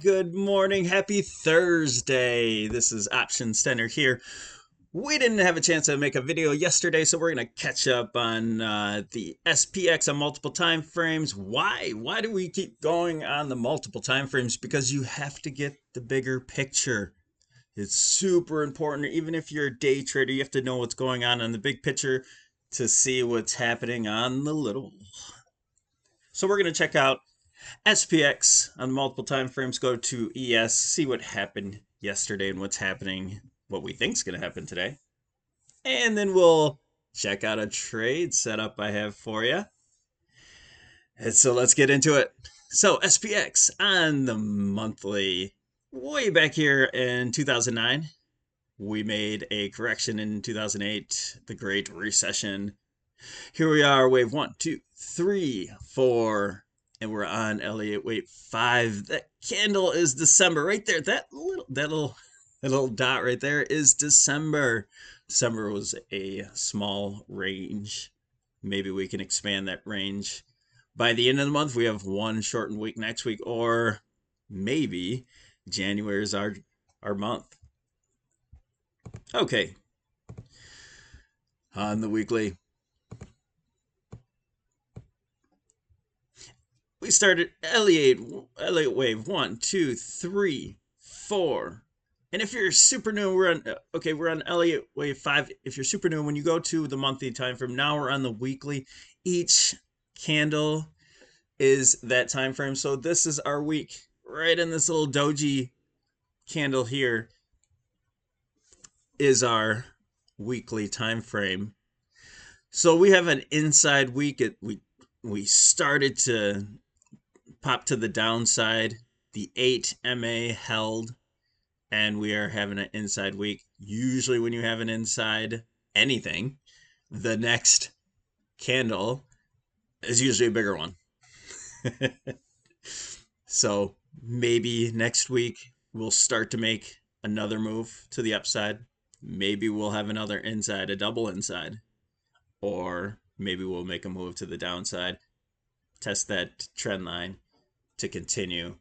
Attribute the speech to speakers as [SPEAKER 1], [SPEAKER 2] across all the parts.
[SPEAKER 1] Good morning. Happy Thursday. This is Option Center here. We didn't have a chance to make a video yesterday, so we're going to catch up on the SPX on multiple time frames. Why? Why do we keep going on the multiple time frames? Because you have to get the bigger picture. It's super important. Even if you're a day trader, you have to know what's going on the big picture to see what's happening on the little. So we're going to check out SPX on multiple time frames. Go to ES, see what happened yesterday and what's happening, what we think is going to happen today. And then we'll check out a trade setup I have for you. And so let's get into it. So SPX on the monthly, way back here in 2009, we made a correction in 2008, the Great Recession. Here we are, wave 1, 2, 3, 4, and we're on Elliott wave 5. That candle is December right there. That little dot right there is December. December was a small range. Maybe we can expand that range. By the end of the month, we have one shortened week next week, or maybe January is our month. Okay. On the weekly, we started Elliott wave 1, 2, 3, 4. And if you're super new, we're on Elliott wave 5. If you're super new, when you go to the monthly time frame, now we're on the weekly. Each candle is that time frame. So this is our week. Right in this little doji candle here is our weekly time frame. So we have an inside week. We started to pop to the downside. The 8 MA held, and we are having an inside week. Usually when you have an inside anything, the next candle is usually a bigger one. So maybe next week we'll start to make another move to the upside. Maybe we'll have another inside, a double inside. Or maybe we'll make a move to the downside, test that trend line to continue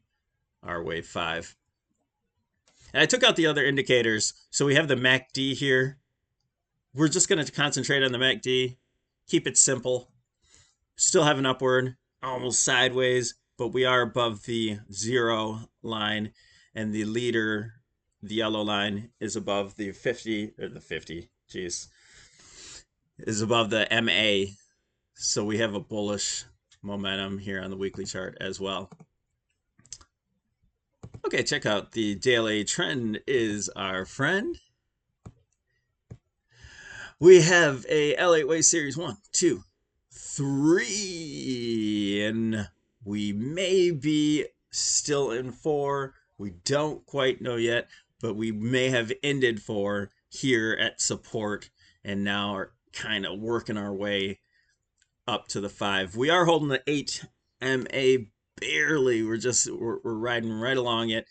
[SPEAKER 1] our wave 5. And I took out the other indicators. So we have the MACD here. We're just going to concentrate on the MACD, keep it simple. Still have an upward, almost sideways, but we are above the 0 line, and the leader, the yellow line, is above the 50, or the 50, geez, is above the MA. So we have a bullish momentum here on the weekly chart as well. Okay, check out the daily trend is our friend. We have a Elliott wave series 1, 2, 3, and we may be still in 4. We don't quite know yet, but we may have ended 4 here at support and now are kind of working our way up to the 5. We are holding the 8 MA barely. We're riding right along it.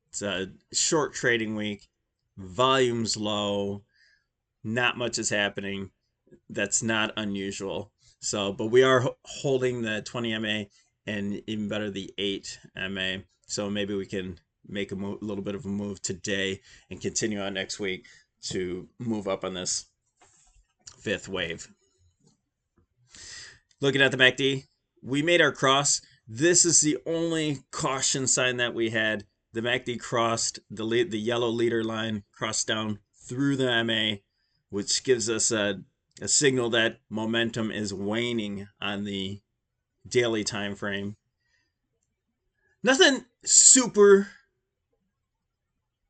[SPEAKER 1] It's a short trading week. Volume's low. Not much is happening. That's not unusual. So, but we are holding the 20 MA and even better the 8 MA. So maybe we can make a little bit of a move today and continue on next week to move up on this 5th wave. Looking at the MACD, we made our cross. This is the only caution sign that we had. The MACD crossed the yellow leader line, crossed down through the MA, which gives us a signal that momentum is waning on the daily time frame. Nothing super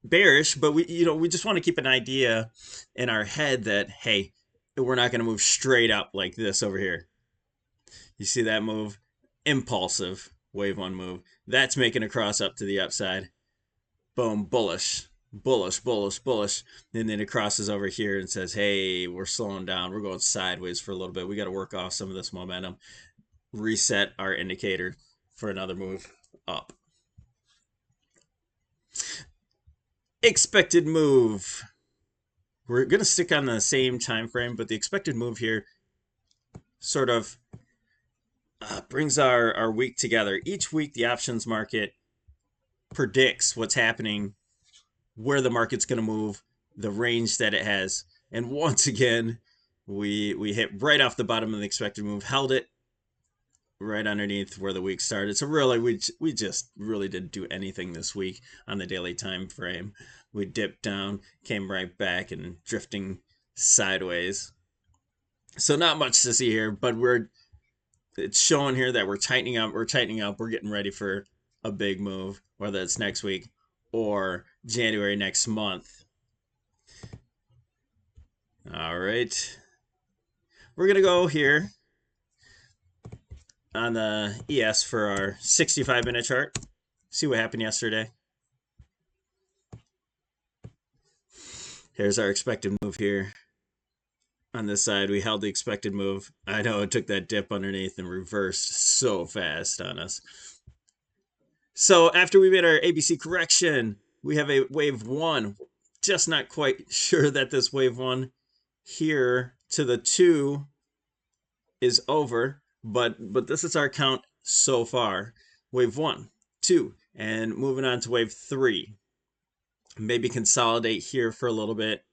[SPEAKER 1] bearish, but we just want to keep an idea in our head that, hey, we're not going to move straight up like this over here. You see that move? Impulsive wave 1 move. That's making a cross up to the upside. Boom, bullish, bullish, bullish, bullish. And then it crosses over here and says, hey, we're slowing down. We're going sideways for a little bit. We got to work off some of this momentum. Reset our indicator for another move up. Expected move. We're going to stick on the same time frame, but the expected move here sort of brings our week together. Each week, the options market predicts what's happening, where the market's going to move, the range that it has. And once again, we hit right off the bottom of the expected move, held it right underneath where the week started. So really, we just really didn't do anything this week on the daily time frame. We dipped down, came right back, and drifting sideways. So not much to see here, but it's showing here that we're tightening up. We're tightening up. We're getting ready for a big move, whether it's next week or January next month. All right. We're going to go here on the ES for our 65-minute chart. See what happened yesterday. Here's our expected move here. On this side, we held the expected move. I know it took that dip underneath and reversed so fast on us. So after we made our ABC correction, we have a wave one. Just not quite sure that this wave one here to the 2 is over, but this is our count so far. Wave 1, 2, and moving on to wave 3. Maybe consolidate here for a little bit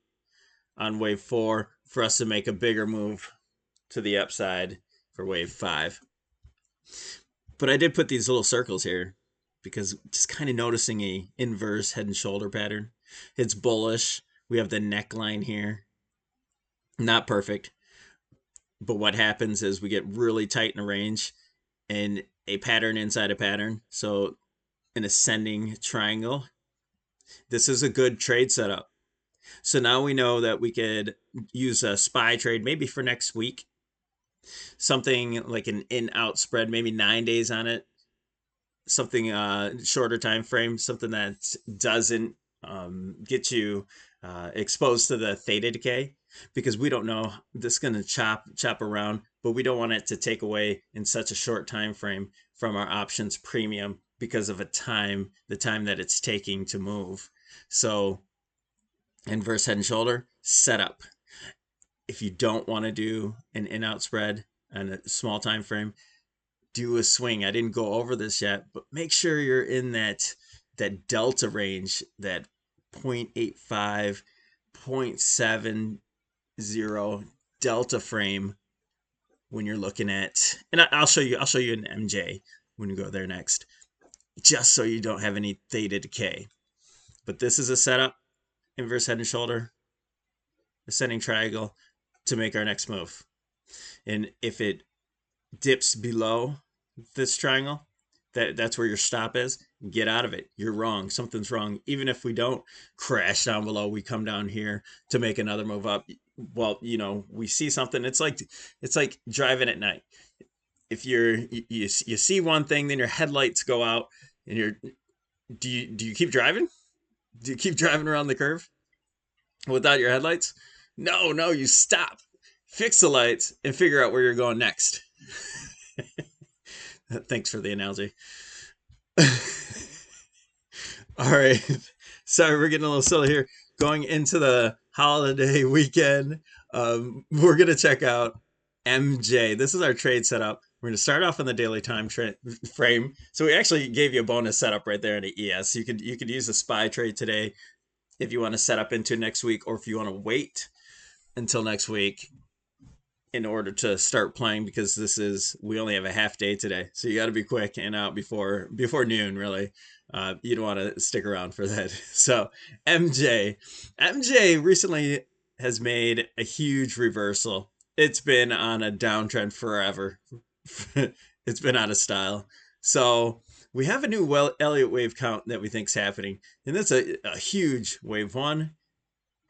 [SPEAKER 1] on wave 4 for us to make a bigger move to the upside for wave 5. But I did put these little circles here because just kind of noticing a inverse head and shoulder pattern. It's bullish. We have the neckline here. Not perfect. But what happens is we get really tight in a range and a pattern inside a pattern. So an ascending triangle. This is a good trade setup. So now we know that we could use a SPY trade maybe for next week. Something like an in-out spread, maybe 9 days on it. Something shorter time frame, something that doesn't get you exposed to the theta decay, because we don't know, this is going to chop around, but we don't want it to take away in such a short time frame from our options premium because of the time that it's taking to move. So inverse head and shoulder setup. If you don't want to do an in-out spread and a small time frame, do a swing. I didn't go over this yet, but make sure you're in that delta range, that 0.85, 0.70 delta frame when you're looking at, and I'll show you an MJ when you go there next, just so you don't have any theta decay. But this is a setup, inverse head and shoulder, ascending triangle to make our next move. And if it dips below this triangle, that's where your stop is. Get out of it. You're wrong. Something's wrong. Even if we don't crash down below, we come down here to make another move up. Well, we see something. It's like driving at night. If you see one thing, then your headlights go out, and do you keep driving? Do you keep driving around the curve without your headlights? No, you stop, fix the lights, and figure out where you're going next. Thanks for the analogy. All right. Sorry, we're getting a little silly here. Going into the holiday weekend, we're going to check out MJ. This is our trade setup. We're going to start off on the daily time frame. So we actually gave you a bonus setup right there in the ES. You could use a SPY trade today if you want to set up into next week, or if you want to wait until next week in order to start playing, because we only have a half day today, so you got to be quick and out before noon. Really, you don't want to stick around for that. So MJ recently has made a huge reversal. It's been on a downtrend forever. It's been out of style. So we have a new Elliott wave count that we think is happening, and that's a huge wave 1,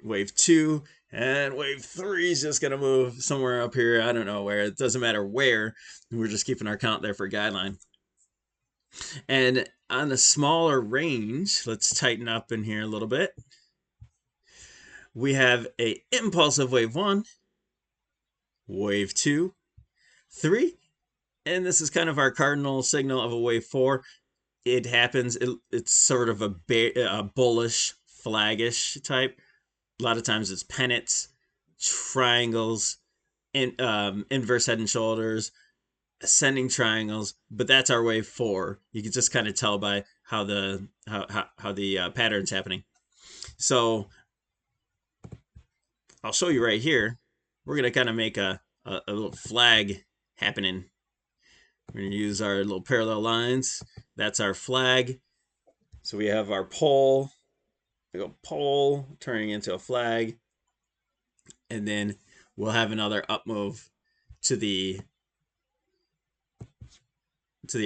[SPEAKER 1] wave 2, and wave 3 is just going to move somewhere up here. I don't know where. It doesn't matter where. We're just keeping our count there for a guideline. And on a smaller range, let's tighten up in here a little bit. We have a impulsive wave 1, wave 2, 3, and this is kind of our cardinal signal of a wave 4. It happens. It's sort of a bullish, flaggish type. A lot of times it's pennants, triangles, inverse head and shoulders, ascending triangles, but that's our wave 4. You can just kind of tell by how the pattern's happening. So I'll show you right here. We're gonna kind of make a little flag happening. We're gonna use our little parallel lines. That's our flag. So we have our pole. We go pole turning into a flag, and then we'll have another up move to the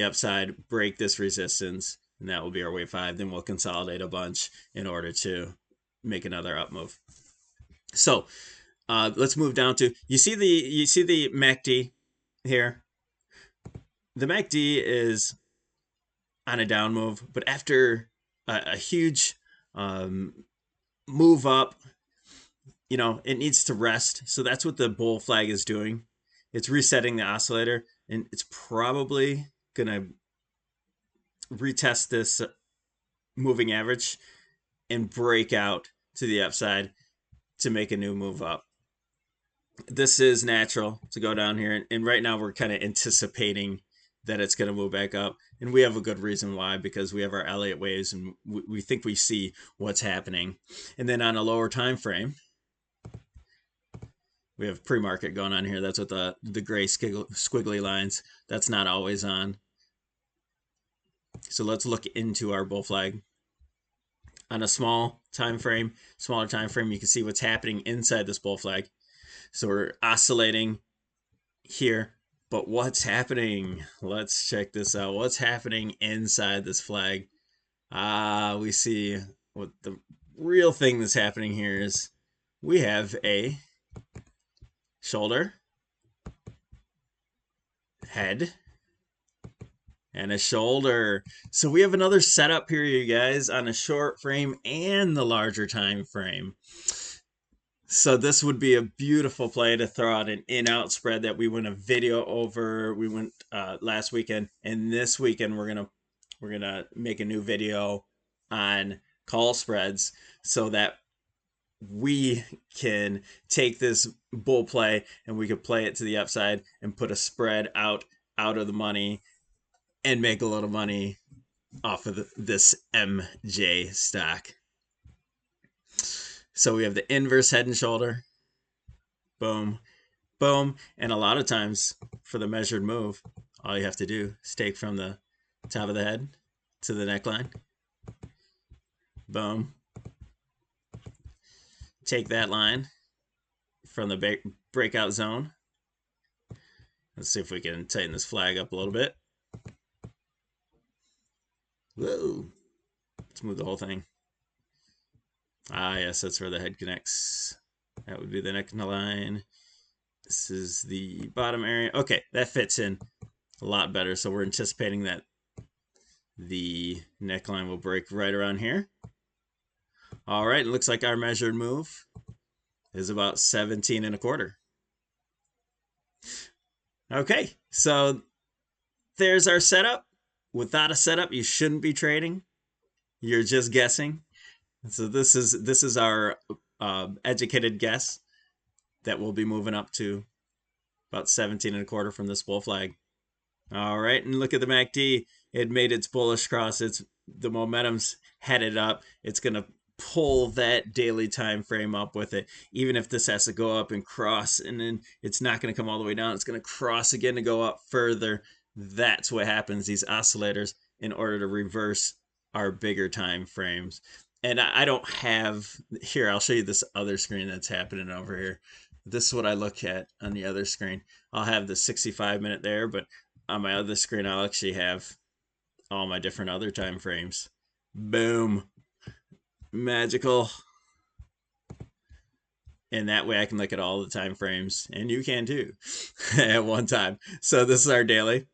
[SPEAKER 1] upside, break this resistance, and that will be our wave 5. Then we'll consolidate a bunch in order to make another up move. So let's move down to you see the MACD here. The MACD is on a down move, but after a huge move up, it needs to rest. So that's what the bull flag is doing. It's resetting the oscillator, and it's probably gonna retest this moving average and break out to the upside to make a new move up. This is natural to go down here, and right now we're kind of anticipating that it's going to move back up, and we have a good reason why, because we have our Elliott waves and we think we see what's happening. And then on a lower time frame, we have pre-market going on here. That's what the gray squiggly lines, that's not always on. So let's look into our bull flag. On a smaller time frame, you can see what's happening inside this bull flag. So we're oscillating here, but what's happening? Let's check this out. What's happening inside this flag? We see what the real thing that's happening here is. We have a shoulder, head, and a shoulder. So we have another setup here, you guys, on a short frame and the larger time frame. So this would be a beautiful play to throw out an in-out spread that we went a video over. We went last weekend, and this weekend we're gonna make a new video on call spreads so that we can take this bull play and we could play it to the upside and put a spread out of the money and make a little money off of this MJ stock. So we have the inverse head and shoulder. Boom, boom. And a lot of times for the measured move, all you have to do is take from the top of the head to the neckline. Boom. Take that line from the breakout zone. Let's see if we can tighten this flag up a little bit. Whoa. Let's move the whole thing. Yes, that's where the head connects. That would be the neckline. This is the bottom area. Okay, that fits in a lot better. So we're anticipating that the neckline will break right around here. All right, it looks like our measured move is about 17 1/4. Okay, so there's our setup. Without a setup, you shouldn't be trading. You're just guessing. So this is our educated guess that we'll be moving up to about 17 1/4 from this bull flag. All right, and look at the MACD. It made its bullish cross. The momentum's headed up. It's gonna pull that daily time frame up with it. Even if this has to go up and cross, and then it's not gonna come all the way down. It's gonna cross again to go up further. That's what happens, these oscillators, in order to reverse our bigger time frames. And I don't have here, I'll show you this other screen that's happening over here. This is what I look at on the other screen. I'll have the 65-minute there, but on my other screen, I'll actually have all my different other time frames. Boom. Magical. And that way I can look at all the time frames, and you can too, at one time. So this is our daily.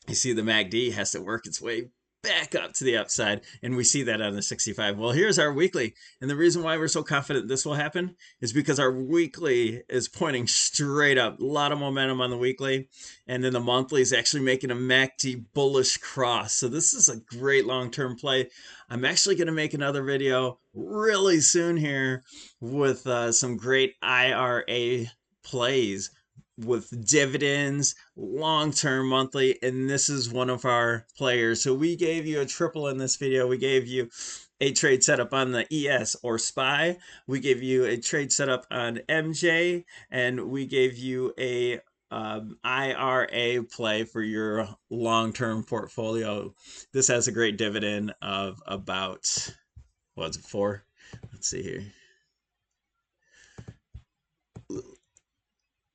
[SPEAKER 1] You see the MACD has to work its way back up to the upside, and we see that on the 65. Well, here's our weekly, and the reason why we're so confident this will happen is because our weekly is pointing straight up. A lot of momentum on the weekly, and then the monthly is actually making a MACD bullish cross. So this is a great long-term play. I'm actually going to make another video really soon here with some great IRA plays with dividends, long-term monthly, and this is one of our players. So we gave you a triple in this video. We gave you a trade setup on the ES or SPY. We gave you a trade setup on MJ, and we gave you a IRA play for your long-term portfolio. This has a great dividend of about, what's it for? Let's see here.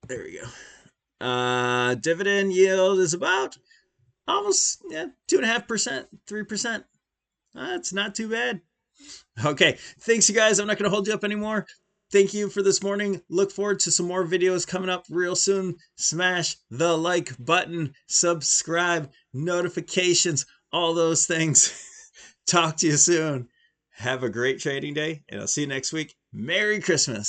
[SPEAKER 1] There we go. Dividend yield is about almost 2.5%, 3%. That's not too bad. Okay, thanks you guys. I'm not going to hold you up anymore. Thank you for this morning. Look forward to some more videos coming up real soon. Smash the like button, subscribe, notifications, all those things. Talk to you soon. Have a great trading day, and I'll see you next week. Merry Christmas.